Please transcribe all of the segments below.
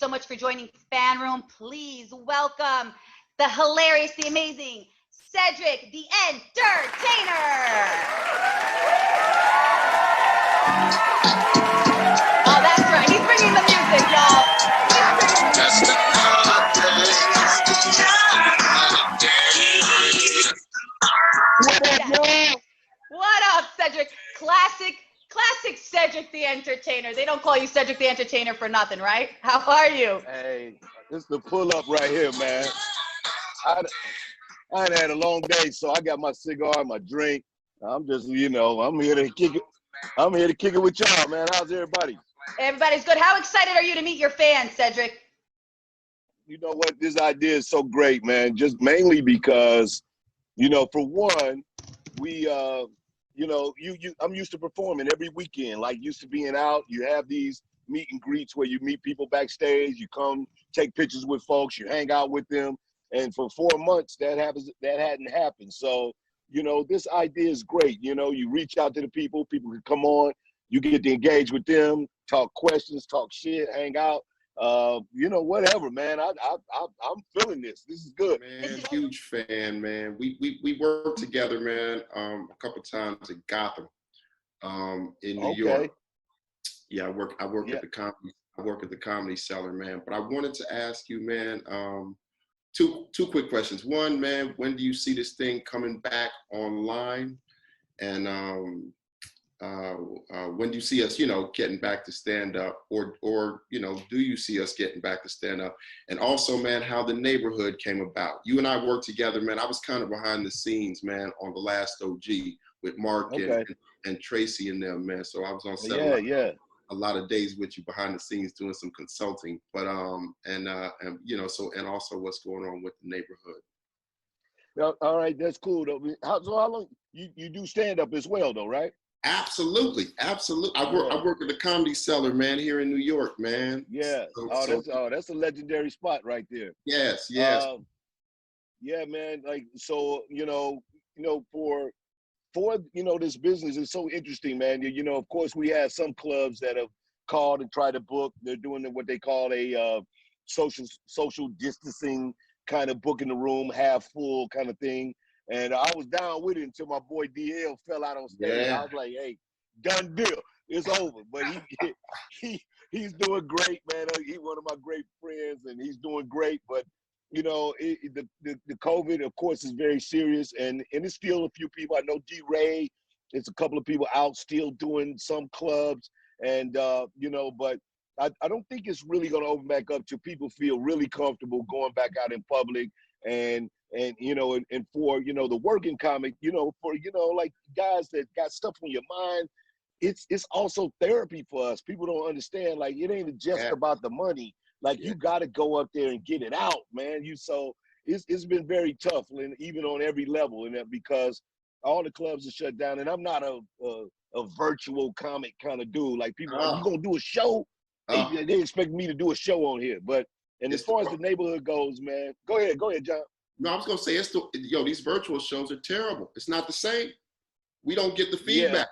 so much for joining FanRoom. Please welcome the hilarious, the amazing Cedric, the Entertainer. Oh, that's right. He's bringing the music, y'all. What up, Cedric? Classic Cedric the Entertainer. They don't call you Cedric the Entertainer for nothing, right? How are you? Hey, this is the pull up right here, man. I had a long day, so I got my cigar, my drink. I'm just, I'm here to kick it. I'm here to kick it with y'all, man. How's everybody? Everybody's good. How excited are you to meet your fans, Cedric? You know what? This idea is so great, man. Just mainly because, for one, we, I'm used to performing every weekend, like used to being out. You have these meet and greets where you meet people backstage. You come take pictures with folks. You hang out with them. And for 4 months, that hadn't happened. So, this idea is great. You reach out to the people. People can come on. You get to engage with them, talk questions, talk shit, hang out. Whatever, man. I'm feeling this. This is good. Man, huge fan, man. We worked together, man, a couple times in Gotham, in New York. Yeah, I work at the comedy. I work at the Comedy Cellar, man. But I wanted to ask you, man, two quick questions. One, man, when do you see this thing coming back online? And when do you see us, getting back to stand up, or do you see us getting back to stand up? And also, man, how the neighborhood came about. You and I worked together, man. I was kind of behind the scenes, man, on the last OG with Mark and Tracy and them, man. So I was on set a lot of days with you behind the scenes doing some consulting. But and also what's going on with the neighborhood. All right, that's cool though. How long you do stand up as well though, right? Absolutely. I work at the Comedy Cellar, man, here in New York, man. Yeah. That's a legendary spot right there. Yes. Yeah, man. Like, so, for this business is so interesting, man. Of course, we have some clubs that have called and tried to book. They're doing what they call a social distancing kind of book in the room, half full kind of thing. And I was down with it until my boy DL fell out on stage. Yeah. I was like, hey, done deal. It's over. But he's doing great, man. He's one of my great friends, and he's doing great. But, the COVID, of course, is very serious. And it's still a few people. I know D-Ray, there's a couple of people out still doing some clubs. And, but I don't think it's really going to open back up till people feel really comfortable going back out in public and for, the working comic, for, like guys that got stuff on your mind, it's also therapy for us. People don't understand, like, it ain't just about the money. Like, you got to go up there and get it out, man. So it's been very tough, and even on every level, and because all the clubs are shut down, and I'm not a virtual comic kind of dude. Like, people, you gonna do a show? They expect me to do a show on here, and as far as the neighborhood goes, man, go ahead, John. No, I was gonna say these virtual shows are terrible. It's not the same. We don't get the feedback.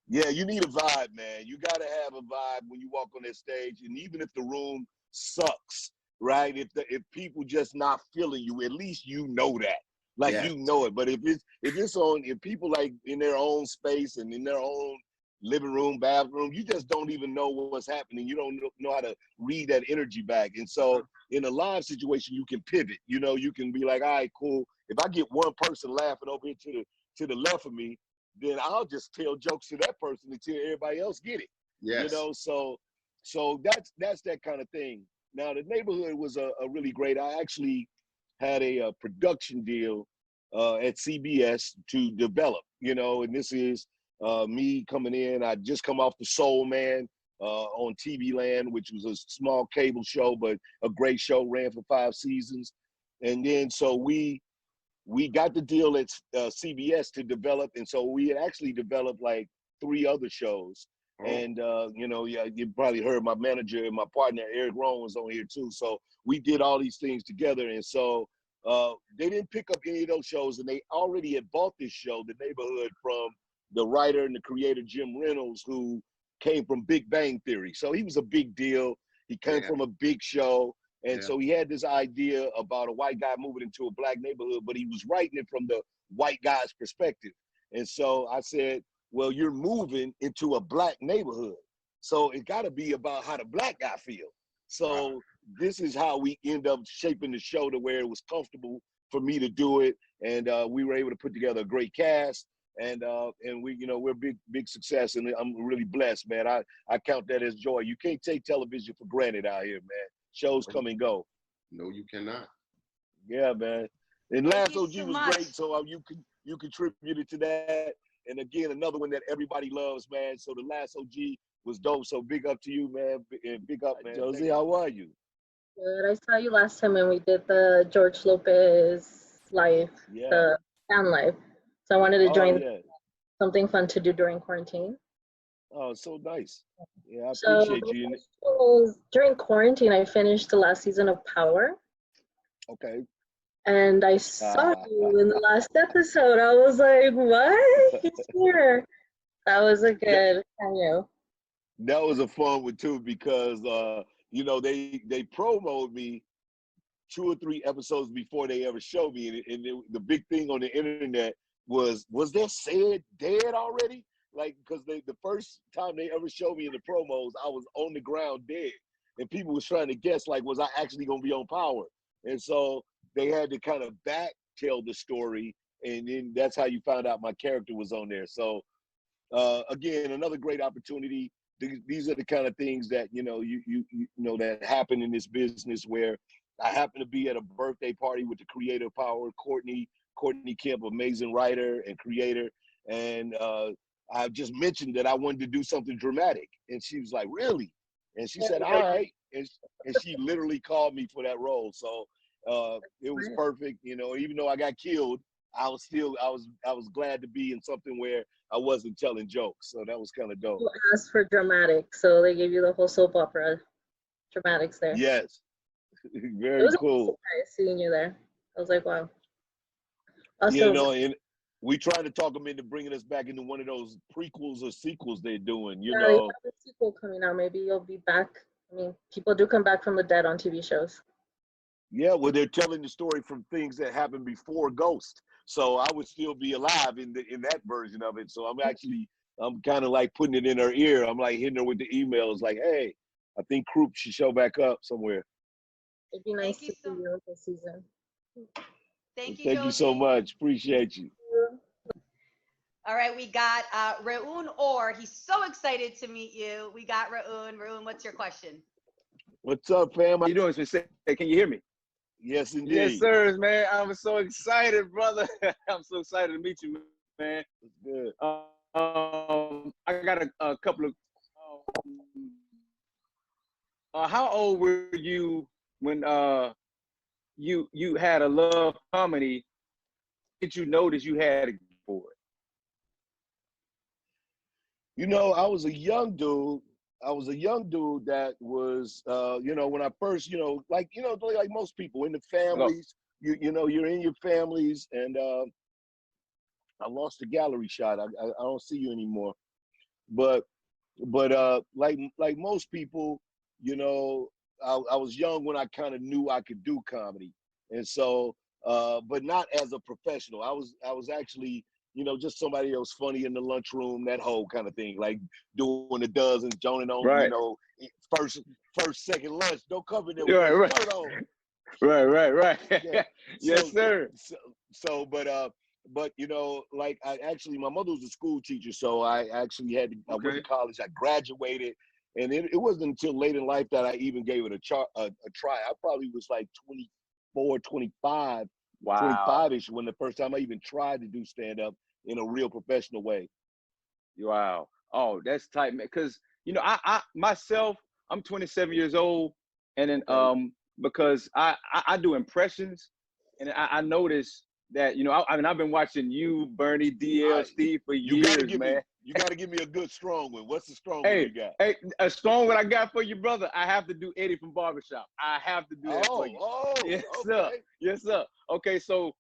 Yeah, you need a vibe, man. You gotta have a vibe when you walk on that stage, and even if the room sucks, right? If people just not feeling you, at least you know that. Like, you know it. But if people like in their own space and in their own living room, bathroom, you just don't even know what's happening. You don't know how to read that energy back. And so in a live situation, you can pivot. You can be like, all right, cool. If I get one person laughing over here to the left of me, then I'll just tell jokes to that person until everybody else get it. Yes. So that's that kind of thing. Now, the neighborhood was a really great. I actually had a production deal at CBS to develop, and this is me coming in. I just come off the Soul Man on TV Land, which was a small cable show, but a great show, ran for 5 seasons. And then so we got the deal at CBS to develop, and so we had actually developed like 3 other shows. And you probably heard my manager and my partner Eric Rohn was on here too. So we did all these things together, and so they didn't pick up any of those shows, and they already had bought this show, The Neighborhood, from the writer and the creator Jim Reynolds, who came from Big Bang Theory. So he was a big deal. He came from a big show. And Yeah. so he had this idea about a white guy moving into a black neighborhood, but he was writing it from the white guy's perspective. And so I said, well, you're moving into a black neighborhood. So it got to be about how the black guy feels. So this is how we end up shaping the show to where it was comfortable for me to do it. And we were able to put together a great cast. And we, you know, we're big success. And I'm really blessed, man. I count that as joy. You can't take television for granted out here, man. Shows come and go. No, you cannot. Yeah, man. And Last you OG so was much. great, so you contributed to that. And again, another one that everybody loves, man. So the Last OG was dope. So big up to you, man. And big up, man. Josie, how are you? Good. I saw you last time when we did the George Lopez live, Yeah. the fan live. So I wanted to join. Yeah. Something fun to do during quarantine. Oh, so nice. Yeah, I So appreciate you. during quarantine, I finished the last season of Power. Okay. And I saw you in the last episode. I was like, what? He's here. That was a good cameo. That was a fun one too, because you know, they promoted me 2 or 3 episodes before they ever showed me, and the big thing on the internet was that Ced dead already? Like, because the first time they ever showed me in the promos, I was on the ground dead, and people was trying to guess, like, was I actually gonna be on Power? And so they had to kind of back tell the story, and then that's how you found out my character was on there. So again, another great opportunity. These are the kind of things that you know that happen in this business, where I happen to be at a birthday party with the creator Power, Courtney Kemp, amazing writer and creator, and I just mentioned that I wanted to do something dramatic, and she was like, "Really?" And she said, "All right," and she literally called me for that role. So it was perfect. You know, even though I got killed, I was glad to be in something where I wasn't telling jokes. So that was kind of dope. You asked for dramatic, so they gave you the whole soap opera dramatics there. Yes, very It was cool. a surprise seeing you there. I was like, wow. Also, You know, and we try to talk them into bringing us back into one of those prequels or sequels they're doing. You they know, have a sequel coming out. Maybe you'll be back. I mean, people do come back from the dead on TV shows. yeah. Well, they're telling the story from things that happened before Ghost, so I would still be alive in that version of it. So I'm kind of like putting it in her ear. I'm like hitting her with the emails, like, "Hey, I think Croup should show back up somewhere." It'd be nice to see you this season. Thank you, Thank you so Josie. much. Appreciate you. All right, we got Reun Orr. He's so excited to meet you. We got Reun. Reun, what's your question? What's up, fam? How you doing, Sensei? Can you hear me? Yes, indeed. Yes, sir, man. I'm so excited, brother. I'm so excited to meet you, man. That's good. I got a couple of. How old were you when you had a love comedy? Did you notice you had a gift for it? You know, I was a young dude that was, you know, when I first, like most people in the families, you know, you're in your families, and I lost the gallery shot. I don't see you anymore, but like most people, you know, I was young when I kind of knew I could do comedy, and so, but not as a professional. I was actually, you know, just somebody that was funny in the lunchroom, that whole kind of thing, like doing the dozens, joning on, Right. you know, first, second lunch. Don't come in there Right, with right. shirt on. Right. Yeah. Yes, sir. But you know, like my mother was a school teacher, so I actually I went to college. I graduated, and it wasn't until late in life that I even gave it a try. I probably was like 24, 25. Wow. 25-ish when the first time I even tried to do stand-up in a real professional way. Wow. Oh, that's tight, man. Because, you know, I myself, I'm 27 years old, and then because I do impressions, and I noticed that, you know, I mean, I've been watching you, Bernie, DL, Steve for years, man. You got to give me a good strong one. What's the strong one you got? Hey, a strong one I got for you, brother. I have to do Eddie from Barbershop. I have to do that for you. Yes, okay. sir. Yes, sir. Okay, so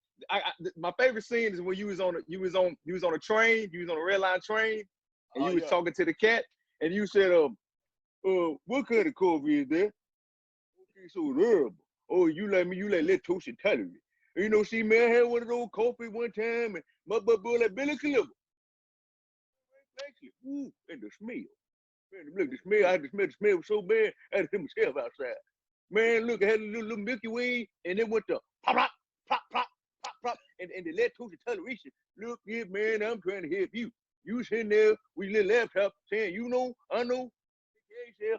my favorite scene is when you was on a train, you was on a red line train, and you was talking to the cat, and you said, what kind of coffee is that? Okay, so it's herbal. Oh, you let toast and tolerate. You know, see, man, I had one of those coffee one time, and my butt like Billy Cleaver. Ooh, and the smell. Man, look, the smell, I had to smell, the smell was so bad, I had to hit myself outside. Man, look, I had a little Milky Way, and it went to pop, pop, pop, pop, pop, pop, and the lactose toleration. Look, yeah, man, I'm trying to help you. You sitting there with your little laptop saying, you know, I know. Yeah,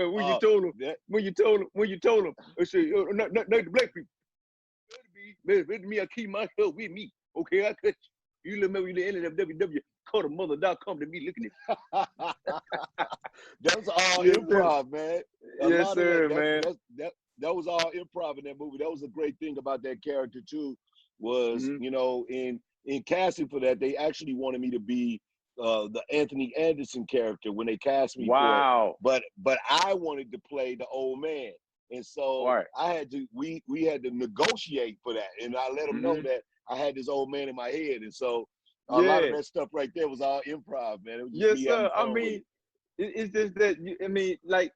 when you told him, I said, not the black people. Better me, I keep myself with me. Okay, I cut you. You remember the end of www.caughtamother.com to me looking at That was all yes, improv, man. Yes, sir, man. That was all improv in that movie. That was a great thing about that character too. Was you know, in casting for that, they actually wanted me to be the Anthony Anderson character when they cast me for it. But I wanted to play the old man. And so I had to, we had to negotiate for that. And I let them know that I had this old man in my head. And so a lot of that stuff right there was all improv, man. It was just me having fun with it. It's just that, I mean, like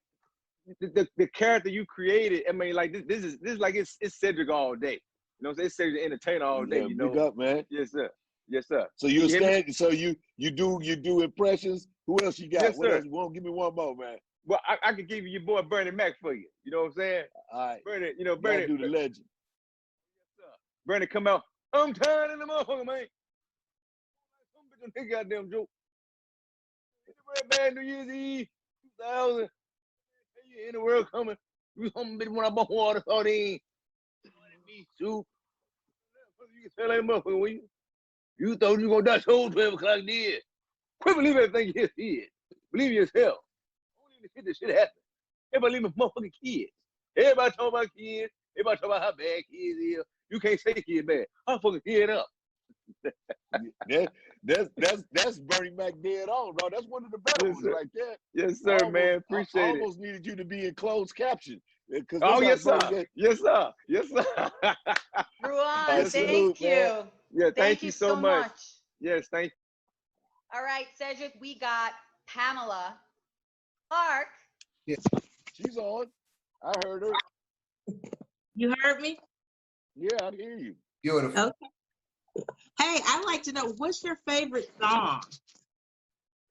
the character you created, I mean, like this is like, it's Cedric all day. You know what I'm saying? It's Cedric the entertainer all day, you know? Big up, man. Yes, sir. Yes, sir. So you do impressions. Who else you got? Yes, what sir. else? Well, give me one more, man. Well, I could give you your boy Bernie Mac for you. You know what I'm saying? All right. Bernie, you know, Bernie. Do the legend. Yes, sir. Bernie come out. I'm tired of the motherfucker, man. Some bitch on his goddamn joke. Bad New Year's Eve, 2000. You in the world coming. You some bitch when I bought water, sardine. Beef soup. You can tell that motherfucker when you thought you were gonna die so 12 o'clock did. Quit believing everything you did. Believe yourself. This shit happen. Everybody leaving motherfucking kids. Everybody talking about kids. Everybody talking about how bad kids is. You can't say kids bad. I'll fucking kid up. That's Bernie Mac dead on, bro. That's one of the better ones right there. Yes, sir, man. Appreciate it. I almost needed you to be in closed caption. Oh, yes, sir. Yes, sir. Yes, sir. Ruan, thank you. Man. Yeah, thank you so much. Yes, thank you. All right, Cedric, we got Pamela Clark. Yeah. She's on. I heard her. You heard me? Yeah, I hear you. Beautiful. Okay. Hey, I'd like to know, what's your favorite song?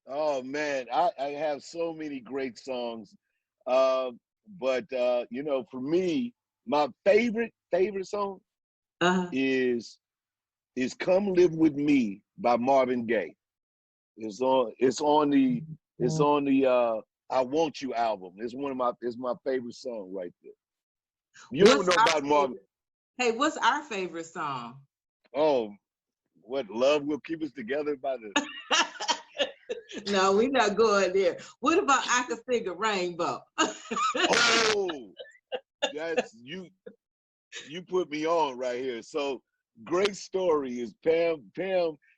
Oh man, I have so many great songs. But you know, for me, my favorite song is "Come Live With Me" by Marvin Gaye. It's on the "I Want You" album. It's my favorite song right there. You don't know about Marvin. Hey, what's our favorite song? Oh, what "Love Will Keep Us Together" by the. No, we're not going there. What about "I Can Sing a Rainbow"? Oh, that's you put me on right here. So great story is Pam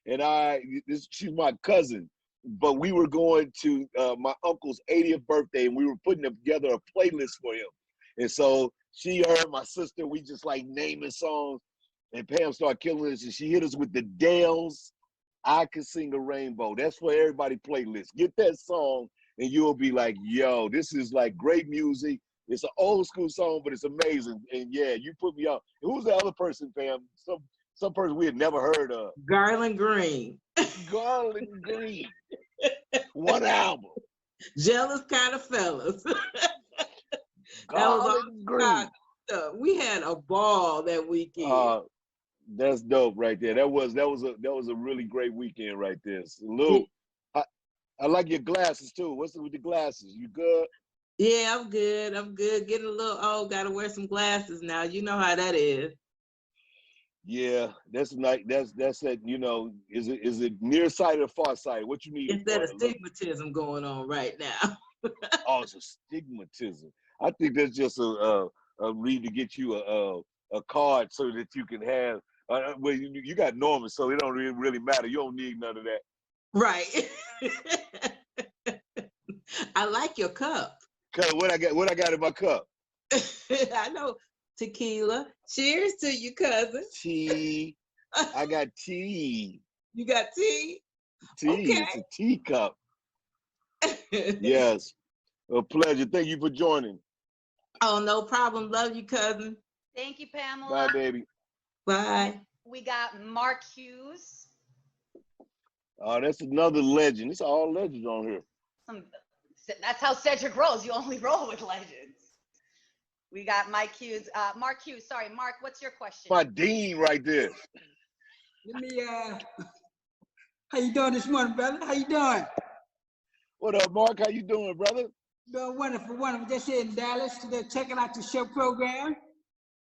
and I. She's my cousin, but we were going to my uncle's 80th birthday, and we were putting together a playlist for him. And so she heard my sister. We just like naming songs, and Pam started killing us, and she hit us with the Dales. I Can Sing a Rainbow. That's for everybody playlist. Get that song and you'll be like, yo, this is like great music. It's an old school song, but it's amazing. And yeah, you put me on. Who's the other person, Pam? Some person we had never heard of. Garland Green. Garland Green. One album. Jealous Kind of Fellas. Garland Green. We had a ball that weekend. That's dope right there. That was a really great weekend right there. So, Lou, I like your glasses too. What's with the glasses? You good? Yeah, I'm good. Getting a little old. Got to wear some glasses now. You know how that is. Yeah, that's like that's that. You know, is it nearsighted or farsighted? What you need? It's that astigmatism going on right now. Oh, it's astigmatism. I think that's just a need to get you a card so that you can have. Well, you got Norman, so it don't really matter. You don't need none of that. Right. I like your cup. Cause what I got in my cup? I know. Tequila. Cheers to you, cousin. Tea. I got tea. You got tea? Tea, it's a teacup. Yes, a pleasure. Thank you for joining. Oh, no problem. Love you, cousin. Thank you, Pamela. Bye, baby. Bye. We got Mark Hughes. Oh, that's another legend. It's all legends on here. That's how Cedric rolls. You only roll with legends. We got Mike Hughes. Mark Hughes. Sorry, Mark. What's your question? My dean right there. Let me, how you doing this morning, brother? How you doing? What up, Mark? How you doing, brother? Doing wonderful, wonderful. Just here in Dallas, today, checking out the show program.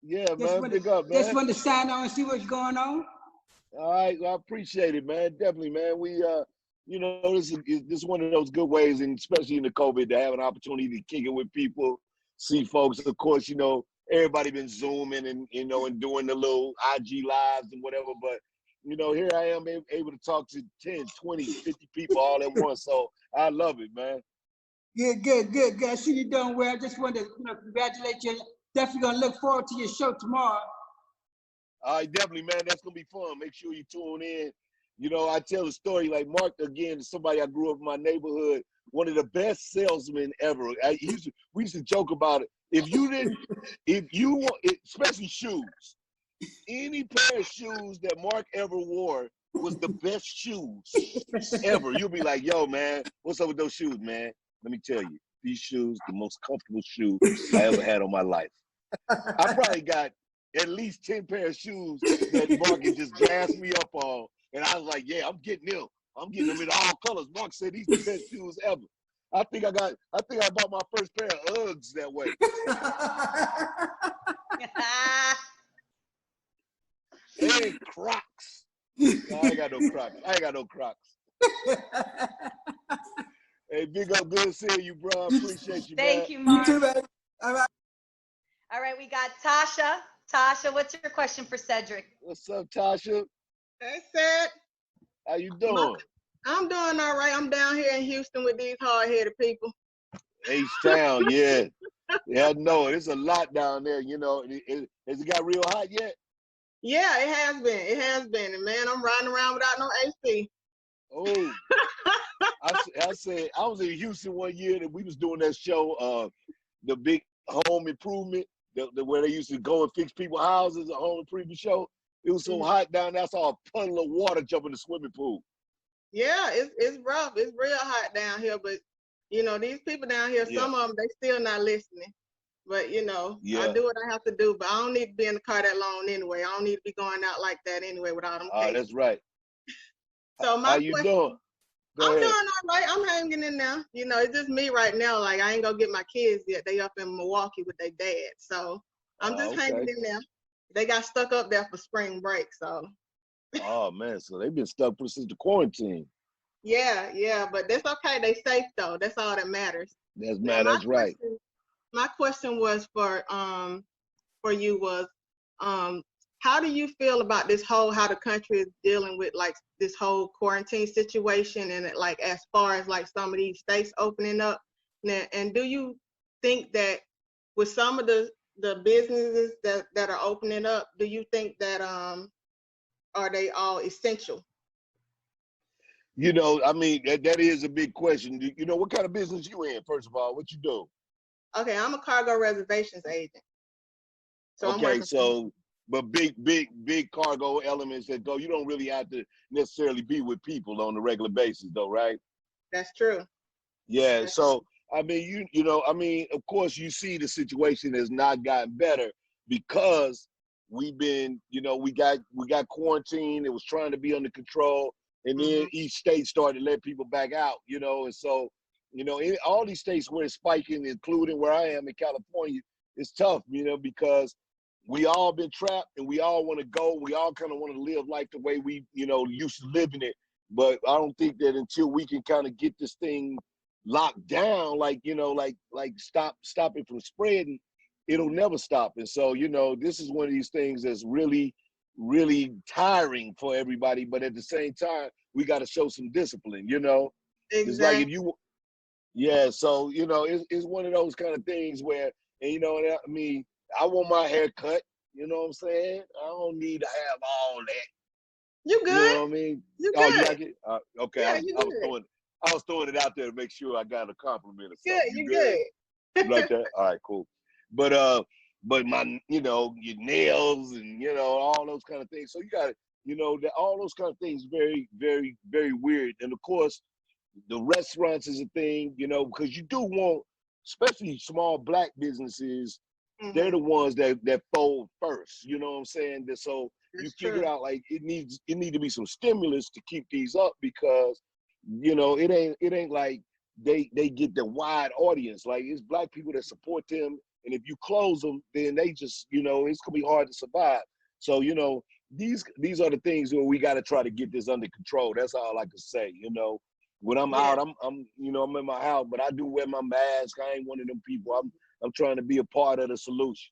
Yeah, man. Big up, man. Just wanted to sign on and see what's going on. All right, well, I appreciate it, man. Definitely, man. We, you know, this is one of those good ways, and especially in the COVID, to have an opportunity to kick it with people, see folks. Of course, you know, everybody been Zooming and, you know, and doing the little IG lives and whatever, but, you know, here I am able to talk to 10, 20, 50 people all at once, so I love it, man. Good. I see you doing well. Just wanted to, congratulate you. Definitely gonna look forward to your show tomorrow. All right, definitely, man. That's gonna be fun. Make sure you tune in. You know, I tell a story like Mark again, somebody I grew up in my neighborhood, one of the best salesmen ever. We used to joke about it. Especially shoes, any pair of shoes that Mark ever wore was the best shoes ever. You'll be like, yo, man, what's up with those shoes, man? Let me tell you, these shoes, the most comfortable shoes I ever had on my life. I probably got at least 10 pair of shoes that Mark had just gassed me up on. And I was like, yeah, I'm getting them. I'm getting them in all colors. Mark said these are the best shoes ever. I think I bought my first pair of Uggs that way. And Crocs. No, I ain't got no Crocs. Hey, big up, good seeing you, bro. I appreciate you, man. Thank you, Mark. You too, baby. All right. All right, we got Tasha. Tasha, what's your question for Cedric? What's up, Tasha? Hey, Seth. How you doing? I'm doing all right. I'm down here in Houston with these hard-headed people. H-Town, yeah. Yeah, I know. It's a lot down there, you know. Has it got real hot yet? Yeah, it has been. It has been. And, man, I'm riding around without no AC. Oh. I said, I was in Houston one year and we was doing that show, the big home improvement, where they used to go and fix people's houses, a home improvement show. It was so hot down there, I saw a puddle of water jump in the swimming pool. Yeah, it's rough. It's real hot down here. But, you know, these people down here, some of them, they still not listening. But, you know, I do what I have to do. But I don't need to be in the car that long anyway. I don't need to be going out like that anyway without them. Oh, that's right. So how you doing? I'm doing all right. I'm hanging in there. You know, it's just me right now. Like, I ain't gonna get my kids yet. They up in Milwaukee with their dad. So I'm just hanging in there. They got stuck up there for spring break. So. Oh, man. So they've been stuck since the quarantine. Yeah. But that's okay. They safe, though. That's all that matters. That's right. My question was for you was, how do you feel about how the country is dealing with like this whole quarantine situation and like as far as like some of these states opening up? And do you think that with some of the businesses that are opening up, do you think that are they all essential? You know, I mean, that is a big question. You know, what kind of business you in, first of all? What you do? Okay, I'm a cargo reservations agent. So but big cargo elements that go, you don't really have to necessarily be with people on a regular basis though, right? That's true. Yeah, so I mean, you know, I mean, of course you see the situation has not gotten better because we've been, you know, we got quarantined, it was trying to be under control, and then each state started to let people back out, you know, and so, you know, in all these states where it's spiking, including where I am in California, it's tough, you know, because we all been trapped and we all want to go. We all kind of want to live life the way we, you know, used to living it. But I don't think that until we can kind of get this thing locked down, like, you know, like stop it from spreading, it'll never stop. And so, you know, this is one of these things that's really, really tiring for everybody. But at the same time, we got to show some discipline, you know? Exactly. It's like if you, yeah, so, you know, it's one of those kind of things where, and, you know, I mean, I want my hair cut, you know what I'm saying? I don't need to have all that. You You know what I good? mean? You Oh, you good? like it? Okay, Yeah, you good. I was throwing it out there to make sure I got a compliment or Good, something. You you good? good. You like that? All right, cool. But my, your nails and all those kind of things. So you got to, that all those kind of things very, very, very weird. And of course, the restaurants is a thing, because you do want, especially small Black businesses, they're the ones that fold first. You know what I'm saying? So you That's figure true. out like it need to be some stimulus to keep these up because it ain't like they get the wide audience. Like it's Black people that support them, and if you close them, then they just it's gonna be hard to survive. So these are the things where we got to try to get this under control. That's all I can say. When I'm Yeah. out, I'm in my house, but I do wear my mask. I ain't one of them people. I'm trying to be a part of the solution.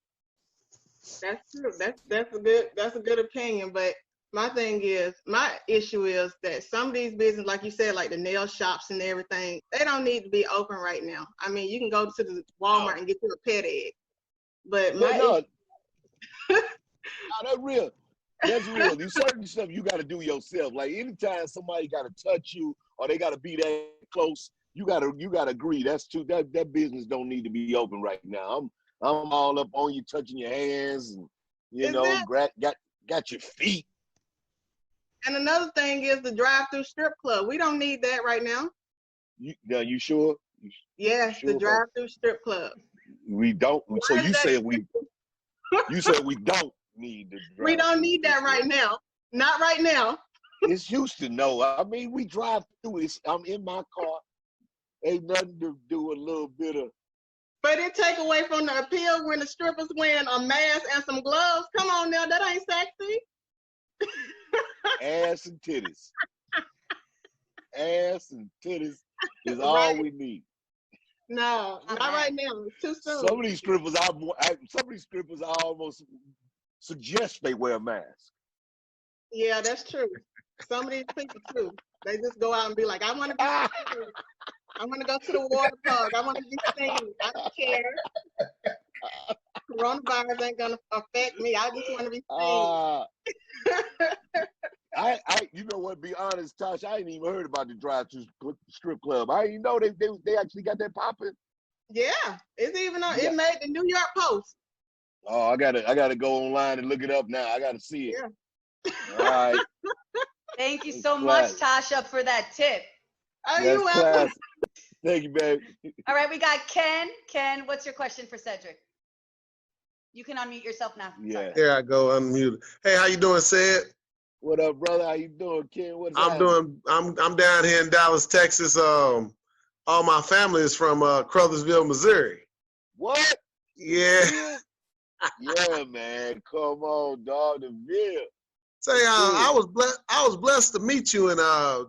That's true. That's a good opinion. But my issue is that some of these businesses, like you said, like the nail shops and everything, they don't need to be open right now. I mean, you can go to the Walmart and get you a pet egg. But Yeah, my no, issue, that's real. That's real. There's certain stuff you got to do yourself. Like anytime somebody got to touch you or they got to be that close, you gotta agree. That's true. That business don't need to be open right now. I'm all up on you, touching your hands, and is that got your feet. and another thing is the drive-through strip club. We don't need that right now. You sure? Yes, Sure the drive-through strip club. we don't. So Why is you that? said we don't need the We don't drive-through need strip that right club. now. Not right now. It's Houston, no. I mean, we drive through. I'm in my car. Ain't nothing to do a little bit of But it take away from the appeal when the strippers wearing a mask and some gloves. Come on now, that ain't sexy. ass and titties. Ass and titties is all Right? we need. No, Not not that. right now. It's too soon. Some of these strippers, I almost suggest they wear a mask. Yeah, that's true. Some of these people too. They just go out and be like, I want to be seen. I want to go to the water park. I want to be seen. I don't care. Coronavirus ain't gonna affect me. I just want to be seen. You know what? Be honest, Tosh, I ain't even heard about the drive-through strip club. I didn't know they actually got that popping. Yeah, it's even on. Yeah. It made the New York Post. Oh, I gotta go online and look it up now. I gotta see it. Yeah. All right. Thank you so much, Tasha, for that tip. Oh, That's you welcome. classic. Thank you, babe. All right, we got Ken. Ken, what's your question for Cedric? You can unmute yourself now. Yeah. Here I go, unmuted. Hey, how you doing, Ced? What up, brother? How you doing, Ken? I'm down here in Dallas, Texas. All my family is from Crothersville, Missouri. What? Yeah. Yeah, man. Come on, dog. The Ville. Say, I was blessed to meet you in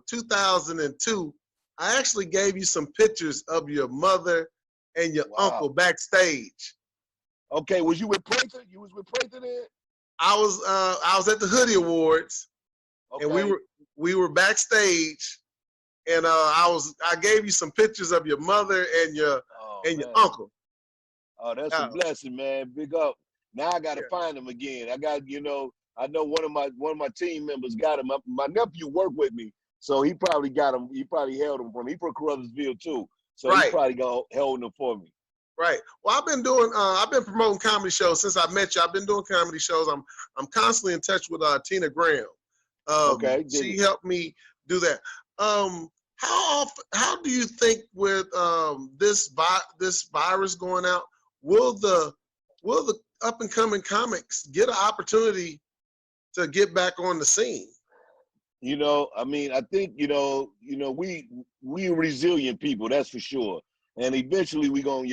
2002. I actually gave you some pictures of your mother and your uncle backstage. Okay, was you with Prather? You was with Prather then? I was at the Hoodie Awards, Okay. and we were backstage, and I gave you some pictures of your mother and your uncle. Oh, that's a blessing, man. Big up. Now I gotta find him again. I got, I know one of my team members got him. My nephew worked with me, so he probably got him. He probably held him for me. He from Crothersville too, so he probably held him for me. Right. Well, I've been promoting comedy shows since I met you. I've been doing comedy shows. I'm constantly in touch with Tina Graham. Okay. She helped me do that. How do you think with this virus going out, will the up and coming comics get an opportunity to get back on the scene? I mean, I think we resilient people, that's for sure. And eventually we gonna,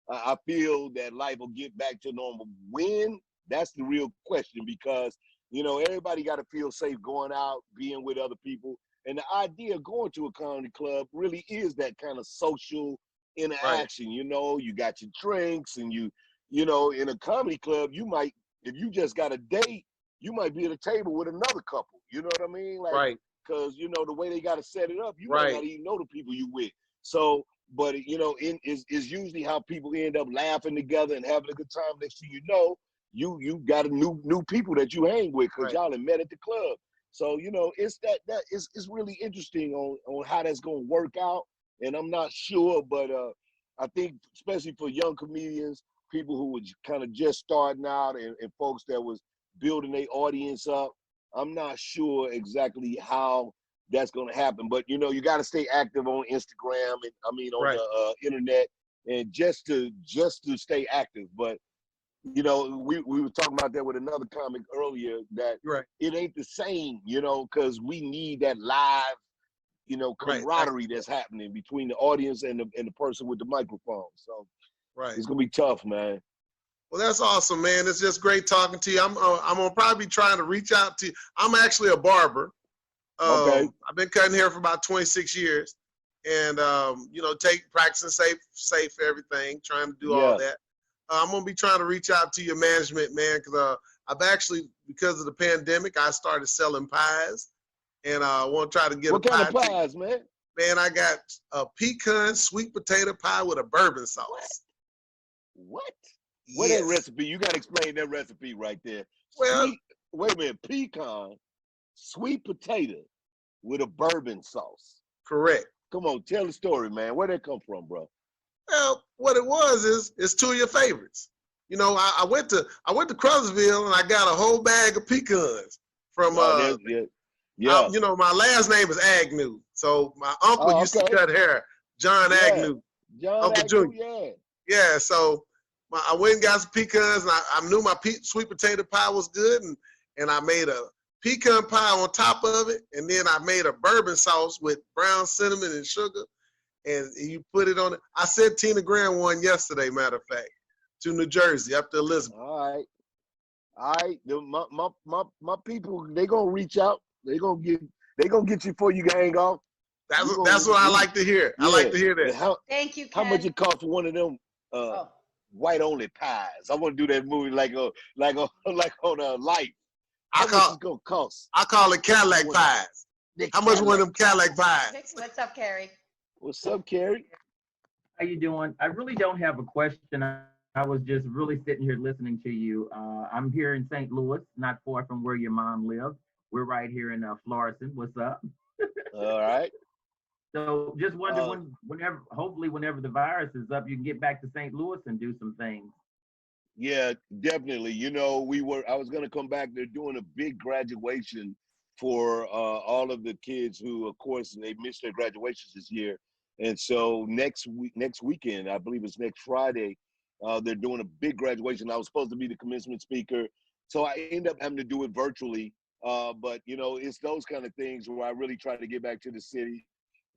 I feel that life will get back to normal. When? That's the real question, because everybody got to feel safe going out, being with other people. And the idea of going to a comedy club really is that kind of social interaction. Right. You got your drinks, and in a comedy club, you might, if you just got a date, you might be at a table with another couple. You know what I mean? Like, right. Because the way they got to set it up, you might not even know the people you with. So, but is usually how people end up laughing together and having a good time. Next thing you know, you got a new people that you hang with because y'all have met at the club. So, you know, it's it's really interesting on how that's going to work out. And I'm not sure, but I think especially for young comedians, people who were kind of just starting out and folks that was building their audience up, I'm not sure exactly how that's going to happen. But, you know, you got to stay active on Instagram and on the internet, and just to stay active. But, you know, we were talking about that with another comic earlier, that it ain't the same, you know, because we need that live, you know, camaraderie that's happening between the audience and the person with the microphone. So it's gonna be tough, man. Well, that's awesome, man. It's just great talking to you. I'm gonna probably be trying to reach out to you. I'm actually a barber. Okay. I've been cutting hair for about 26 years, and you know, practicing safe everything, trying to do all that. I'm gonna be trying to reach out to your management, man, because I've actually, because of the pandemic, I started selling pies, and I want to try to get what kind of pies, man? Man, I got a pecan sweet potato pie with a bourbon sauce. What? Yes. What that recipe? You gotta explain that recipe right there. Well, wait a minute, pecan, sweet potato with a bourbon sauce. Correct. Come on, tell the story, man. Where'd that come from, bro? Well, what it was is it's two of your favorites. You know, I went to Crothersville and I got a whole bag of pecans from you know, my last name is Agnew. So my uncle used to cut hair, John Agnew. Uncle Agnew, Junior. Yeah, so I went and got some pecans, and I knew my sweet potato pie was good, and I made a pecan pie on top of it, and then I made a bourbon sauce with brown cinnamon and sugar, and you put it on it. I sent Tina Graham one yesterday, matter of fact, to New Jersey, up to Elizabeth. All right. My people, they gonna reach out. They gonna get you before you can hang off. That's what I like to hear. I like to hear that. Thank you, Ken. How much it cost for one of them white only pies? I want to do that movie like on Life. How much it's gonna cost? I call it Cadillac pies. How much one of them Cadillac pies? What's up, Carrie? What's up, Carrie? How you doing? I really don't have a question. I was just really sitting here listening to you. I'm here in St. Louis, not far from where your mom lives. We're right here in Florissant. What's up? All right. So just wonder whenever the virus is up, you can get back to St. Louis and do some things. Yeah, definitely. You know, I was gonna come back. They're doing a big graduation for all of the kids who, of course, they missed their graduations this year. And so next weekend, I believe it's next Friday, they're doing a big graduation. I was supposed to be the commencement speaker, so I end up having to do it virtually. But you know, it's those kind of things where I really try to get back to the city.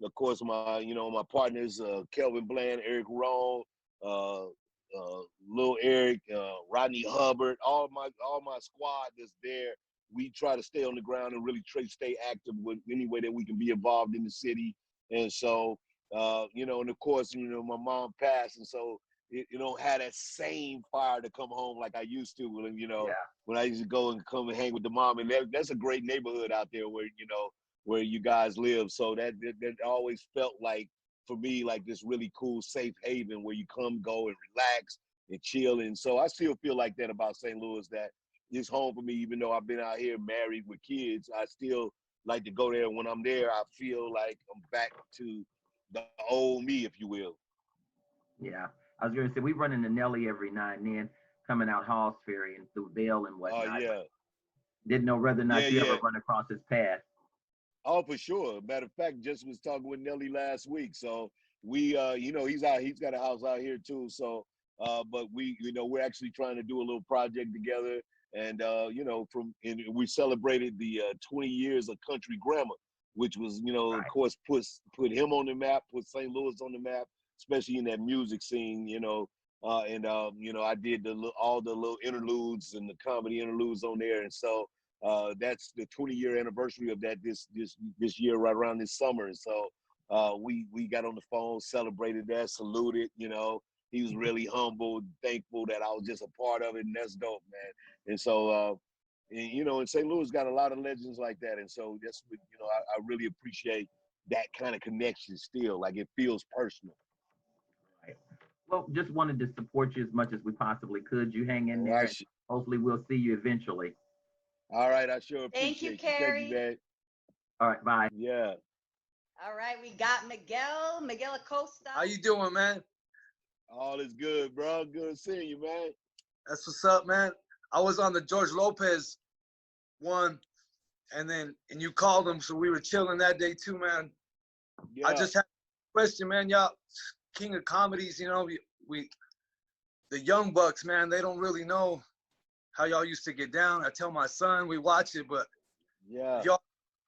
Of course, my partners, Kelvin Bland, Eric Rohn, Lil Eric, Rodney Hubbard, all my squad that's there. We try to stay on the ground and really stay active with any way that we can be involved in the city. And so, you know, and of course, you know, my mom passed, and so you don't have that same fire to come home like I used to. You know, when I used to go and come and hang with the mom, and that's a great neighborhood out there where where you guys live. So that always felt like, for me, like this really cool safe haven where you come, go, and relax and chill. And so I still feel like that about St. Louis, that it's home for me. Even though I've been out here married with kids, I still like to go there. When I'm there, I feel like I'm back to the old me, if you will. Yeah, I was going to say, we run into Nelly every now and then, coming out Halls Ferry and through Vail and whatnot. Oh, yeah. Didn't know whether or not you ever run across his path. Oh, for sure. Matter of fact, just was talking with Nelly last week. So we, you know, he's got a house out here too. So, but we, you know, we're actually trying to do a little project together. And, you know, we celebrated the 20 years of country grammar, which was, you know, of course, put him on the map, put St. Louis on the map, especially in that music scene, you know. And, you know, I did all the little interludes and the comedy interludes on there. And so, that's the 20-year anniversary of that this year, right around this summer. And so we got on the phone, celebrated that, saluted. You know, he was really humble, thankful that I was just a part of it, and that's dope, man. And so and, you know, and St. Louis got a lot of legends like that, and so that's what, you know, I really appreciate that kind of connection still. Like, it feels personal. Right. Well, just wanted to support you as much as we possibly could. You hang in there. Right. Hopefully, we'll see you eventually. All right, I sure Thank you, appreciate you. Thank you, Carrie. man. All right, bye. Yeah. All right, we got Miguel Acosta. How you doing, man? All is good, bro. Good seeing you, man. That's what's up, man. I was on the George Lopez one, and you called him, so we were chilling that day too, man. Yeah. I just had a question, man. Y'all, king of comedies, you know, we the young bucks, man. They don't really know how y'all used to get down. I tell my son we watch it, but yeah. y'all,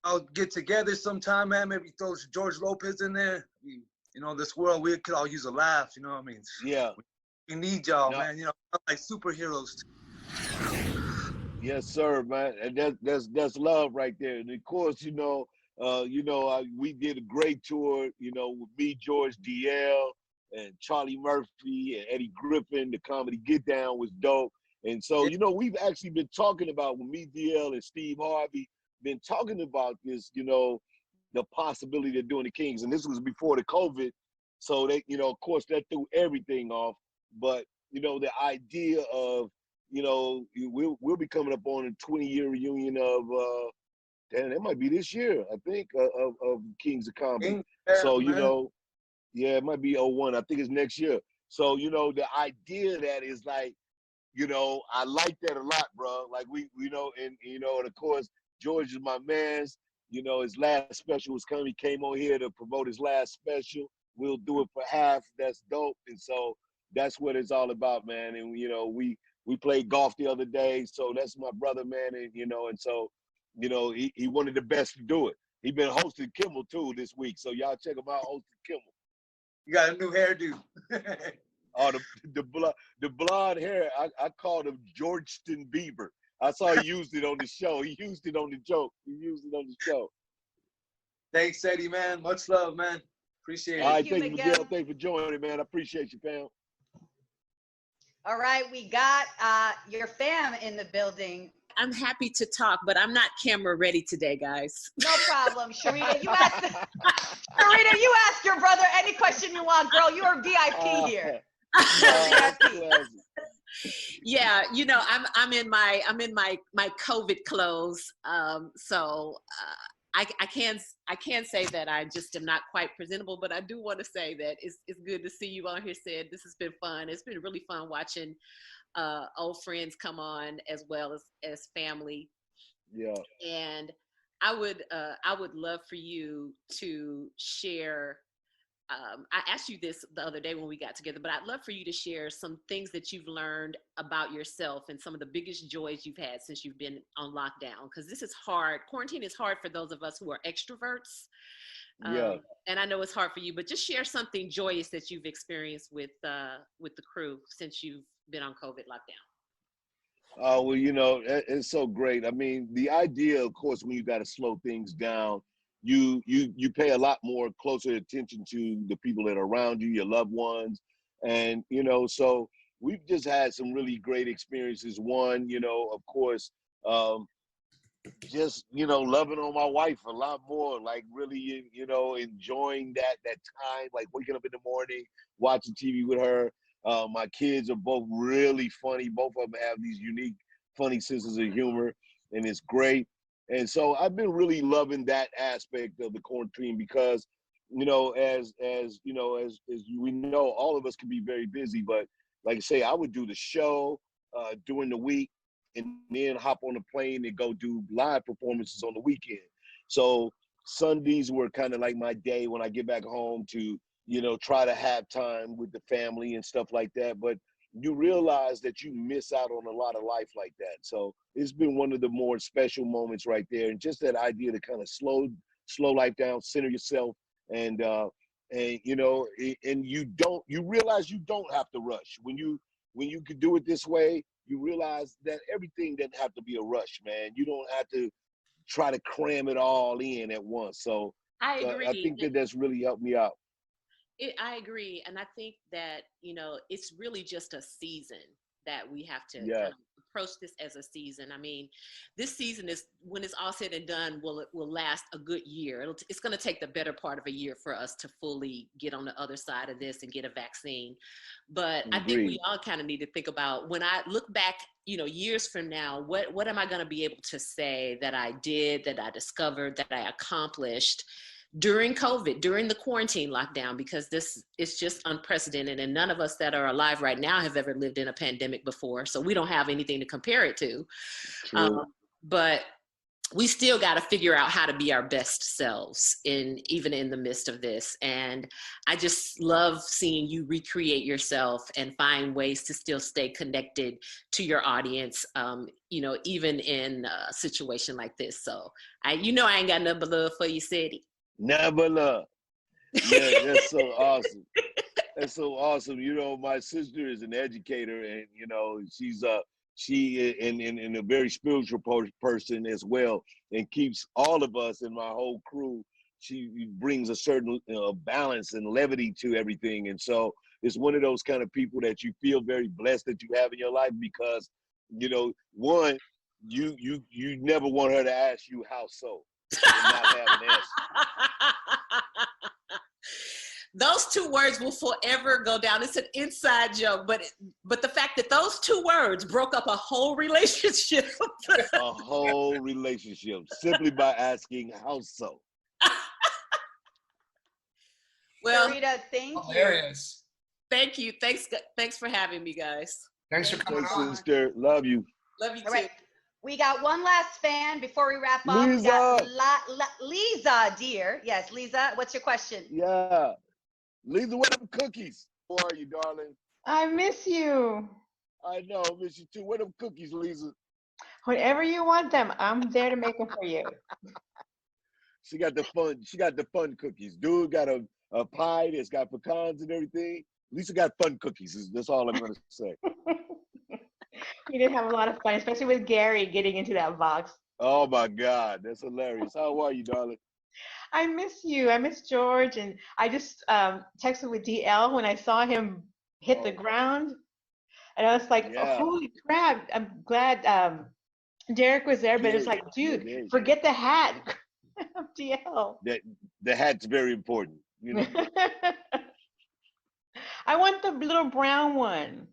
I'll get together sometime, man. Maybe throw George Lopez in there. You know, this world we could all use a laugh. You know what I mean? Yeah. We need y'all, No. man. You know, like superheroes. Yes, sir, man. And that's love right there. And of course, we did a great tour, with me, George DL, and Charlie Murphy and Eddie Griffin. The comedy Get Down was dope. And so, we've actually been talking about, with me, DL, and Steve Harvey, been talking about this, the possibility of doing the Kings. And this was before the COVID. So they, of course, that threw everything off. But, the idea of, we'll be coming up on a 20-year reunion of, it might be this year, I think, of Kings of Comedy. So, yeah, it might be 01. I think it's next year. So, the idea that is like, I like that a lot, bro. Like and of course, George is my man's. His last special was coming. He came on here to promote his last special. We'll do it for half. That's dope. And so that's what it's all about, man. And we played golf the other day, so that's my brother, man. And so he wanted the best to do it. He been hosting Kimmel too this week, so y'all check him out hosting Kimmel. You got a new hairdo. Oh, the blonde hair, I called him Georgeston Bieber. I saw he used it on the show. He used it on the joke. He used it on the show. Thanks, Eddie, man. Much love, man. Appreciate it. All right, thank you, Miguel. Thanks for joining, man. I appreciate you, fam. All right, we got your fam in the building. I'm happy to talk, but I'm not camera ready today, guys. No problem, Sharita. You ask your brother any question you want, girl. You are VIP here. VIP. Yeah, I'm in my COVID clothes, so I can't say that I just am not quite presentable, but I do want to say that it's good to see you on here, Sid. This has been fun. It's been really fun watching old friends come on as well as family. Yeah. And I would love for you to share. I asked you this the other day when we got together, but I'd love for you to share some things that you've learned about yourself and some of the biggest joys you've had since you've been on lockdown. Because this is hard. Quarantine is hard for those of us who are extroverts. Yeah. And I know it's hard for you, but just share something joyous that you've experienced with the crew since you've been on COVID lockdown. Oh, well, it's so great. I mean, the idea, of course, when you got to slow things down, you pay a lot more closer attention to the people that are around you, your loved ones. And, so we've just had some really great experiences. One, of course, just, loving on my wife a lot more, like really, enjoying that time, like waking up in the morning, watching TV with her. My kids are both really funny. Both of them have these unique, funny senses of humor, and it's great. And so I've been really loving that aspect of the quarantine because, as we know, all of us can be very busy. But like I say, I would do the show during the week and then hop on a plane and go do live performances on the weekend. So Sundays were kind of like my day when I get back home to, try to have time with the family and stuff like that. But you realize that you miss out on a lot of life like that. So it's been one of the more special moments right there. And just that idea to kind of slow life down, center yourself, and you realize you don't have to rush. When you could do it this way, you realize that everything doesn't have to be a rush, man. You don't have to try to cram it all in at once. So I agree. I think that's really helped me out. I agree. And I think that, it's really just a season that we have to Yeah. kind of approach this as a season. I mean, this season is, when it's all said and done, will last a good year. It's going to take the better part of a year for us to fully get on the other side of this and get a vaccine. But I think we all kind of need to think about, when I look back, you know, years from now, what am I going to be able to say that I did, that I discovered, that I accomplished during COVID, during the quarantine lockdown, because this is just unprecedented, and none of us that are alive right now have ever lived in a pandemic before, so we don't have anything to compare it to. But we still got to figure out how to be our best selves even in the midst of this. And I just love seeing you recreate yourself and find ways to still stay connected to your audience, you know, even in a situation like this. So I ain't got nothing but love for you, Cedric. Never love. Yeah, that's so awesome. That's so awesome. You know, my sister is an educator, and you know, she's in a very spiritual person as well, and keeps all of us and my whole crew. She brings a certain balance and levity to everything, and so it's one of those kind of people that you feel very blessed that you have in your life, because, you know, one, you never want her to ask you how so. Not have an answer. Those two words will forever go down. It's an inside joke, but the fact that those two words broke up a whole relationship. A whole relationship simply by asking how so. Well, Rita, thank you. Hilarious. Thank you. Thanks for having me, guys. Thanks for coming on. Sister. Love you. Love you too. All right. We got one last fan before we wrap up. Lisa. We got Lisa, dear. Yes, Lisa, what's your question? Yeah. Lisa, what are them cookies? How are you, darling? I miss you. I know, I miss you too. What are them cookies, Lisa? Whenever you want them, I'm there to make them for you. She got the fun cookies. Dude got a pie that's got pecans and everything. Lisa got fun cookies. That's all I'm gonna say. You did have a lot of fun, especially with Gary getting into that box. Oh my God, that's hilarious. How are you, darling? I miss you. I miss George, and I just texted with DL when I saw him hit the ground, and I was like, Yeah. oh, holy crap! I'm glad Derek was there, but it's like, dude, forget the hat, DL. The hat's very important, you know. I want the little brown one.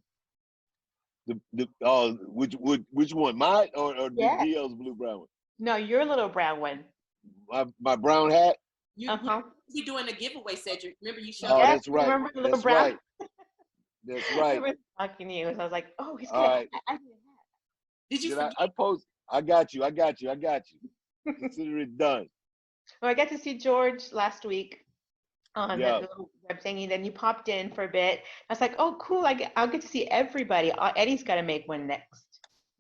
Which one? Mine or Yeah. DL's blue brown one? No, your little brown one. My brown hat. You're doing a giveaway, Cedric. Remember you showed. Oh, Yes, that's right. remember the little That's brown? right. That's right. I was talking to you, so I was like, oh, he's All good. right. Did you? I post? I got you. Consider it done. Well, I got to see George last week on Yeah. the little web thingy. Then you popped in for a bit. I was like, oh, cool. I'll get to see everybody. Eddie's got to make one next.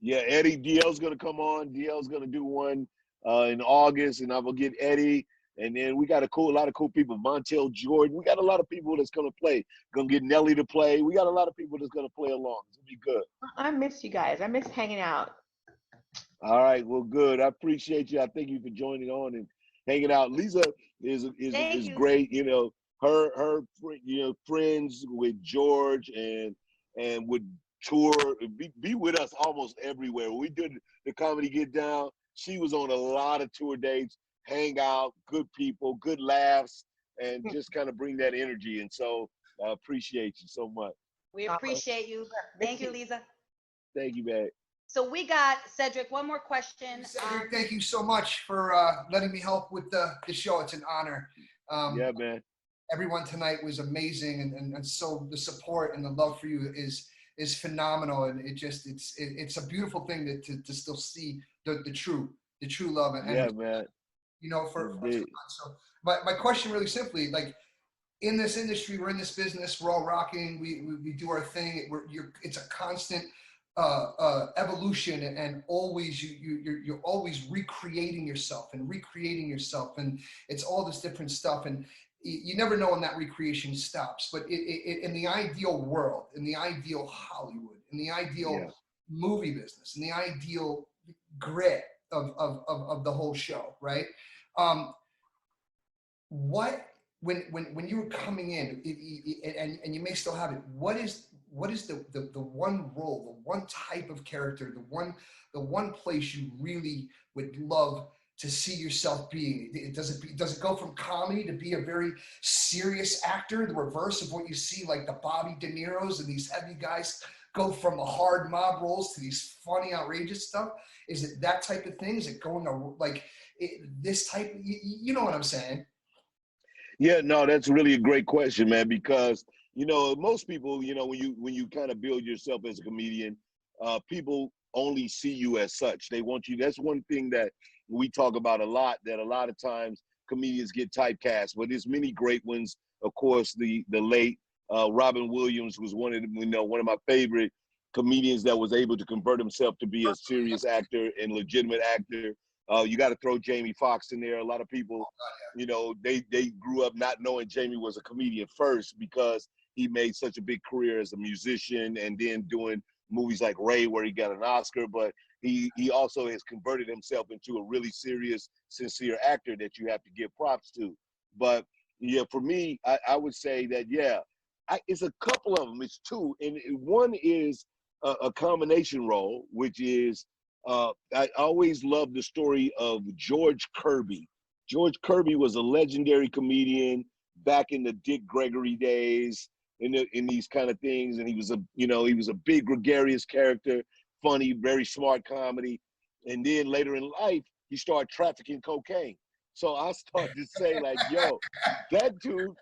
Yeah, Eddie, DL's gonna come on. DL's gonna do one in August, and I will get Eddie. And then we got a lot of cool people. Montel Jordan. We got a lot of people that's gonna play. Gonna get Nelly to play. We got a lot of people that's gonna play along. It's gonna be good. I miss you guys. I miss hanging out. All right, well, good. I appreciate you. I thank you for joining on and hanging out. Lisa is great. You know, her friends with George and would tour, be with us almost everywhere. We did the Comedy Get Down. She was on a lot of tour dates, hang out, good people, good laughs, and just kind of bring that energy. And so I appreciate you so much. We appreciate you. Thank you, Lisa. Thank you, man. So we got, Cedric, one more question. Cedric, thank you so much for letting me help with the show. It's an honor. Yeah, man. Everyone tonight was amazing, and so the support and the love for you is phenomenal, and it's a beautiful thing to still see the true love and yeah, man. You know, for so my question really simply, like, in this industry, we're in this business, we're all rocking, we do our thing. It's a constant evolution, and always you're always recreating yourself, and it's all this different stuff, and you never know when that recreation stops. But in the ideal world, in the ideal Hollywood, in the ideal movie business, in the ideal grit of the whole show, right? What when you were coming in, and you may still have it, what what is the one role, the one type of character, the one place you really would love to see yourself being? Does it go from comedy to be a very serious actor, the reverse of what you see like the Bobby De Niro's and these heavy guys go from the hard mob roles to these funny, outrageous stuff? Is it that type of thing? Is it going to this type? You know what I'm saying? Yeah, no, that's really a great question, man, because, most people, when you kind of build yourself as a comedian, people only see you as such. They want you. That's one thing that we talk about a lot, that a lot of times comedians get typecast, but there's many great ones. Of course, the late Robin Williams was one of my favorite comedians that was able to convert himself to be a serious actor and legitimate actor. You got to throw Jamie Foxx in there. A lot of people, they grew up not knowing Jamie was a comedian first because he made such a big career as a musician and then doing movies like Ray where he got an Oscar, but he also has converted himself into a really serious, sincere actor that you have to give props to. But yeah, for me, I would say that, it's a couple of them. It's two. And one is a combination role, which is, I always loved the story of George Kirby. George Kirby was a legendary comedian back in the Dick Gregory days, in these kind of things, and he was a big gregarious character, funny, very smart comedy, and then later in life he started trafficking cocaine. So I started to say, like, yo, that dude,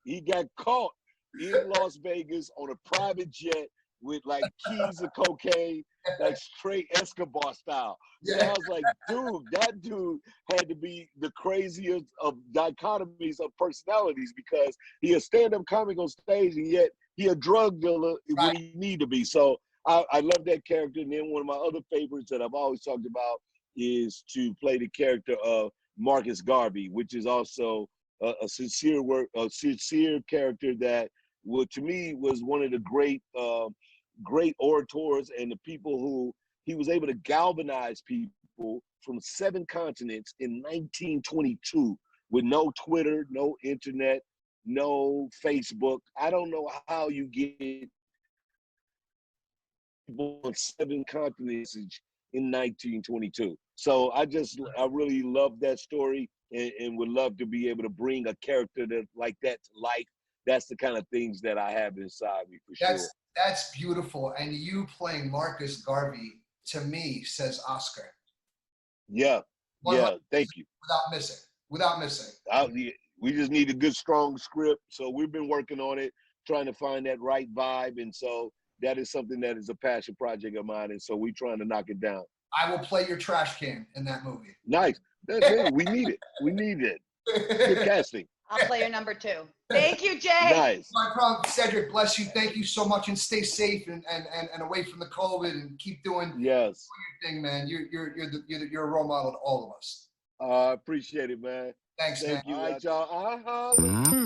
he got caught in Las Vegas on a private jet with like keys of cocaine, like straight Escobar style. So I was like, dude, that dude had to be the craziest of dichotomies of personalities, because he a stand-up comic on stage and yet he a drug dealer when he need to be. So I love that character. And then one of my other favorites that I've always talked about is to play the character of Marcus Garvey, which is also a sincere character that, to me, was one of the great orators and the people who he was able to galvanize people from 7 continents in 1922 with no Twitter, no internet, no Facebook. I don't know how you get people on 7 continents in 1922. So I really love that story, and would love to be able to bring a character like that to life. That's the kind of things that I have inside me, for sure. That's beautiful. And you playing Marcus Garvey, to me, says Oscar. Yeah, thank you. Without missing. We just need a good, strong script. So we've been working on it, trying to find that right vibe. And so that is something that is a passion project of mine. And so we're trying to knock it down. I will play your trash can in that movie. Nice. That's it. We need it. We need it. Good casting. I'll play your number 2. Thank you, Jay. Nice. My problem, Cedric, bless you. Thank you so much, and stay safe and away from the COVID, and keep doing your thing, man. You're a role model to all of us. I appreciate it, man. Thanks, Thank man. you. All right, y'all.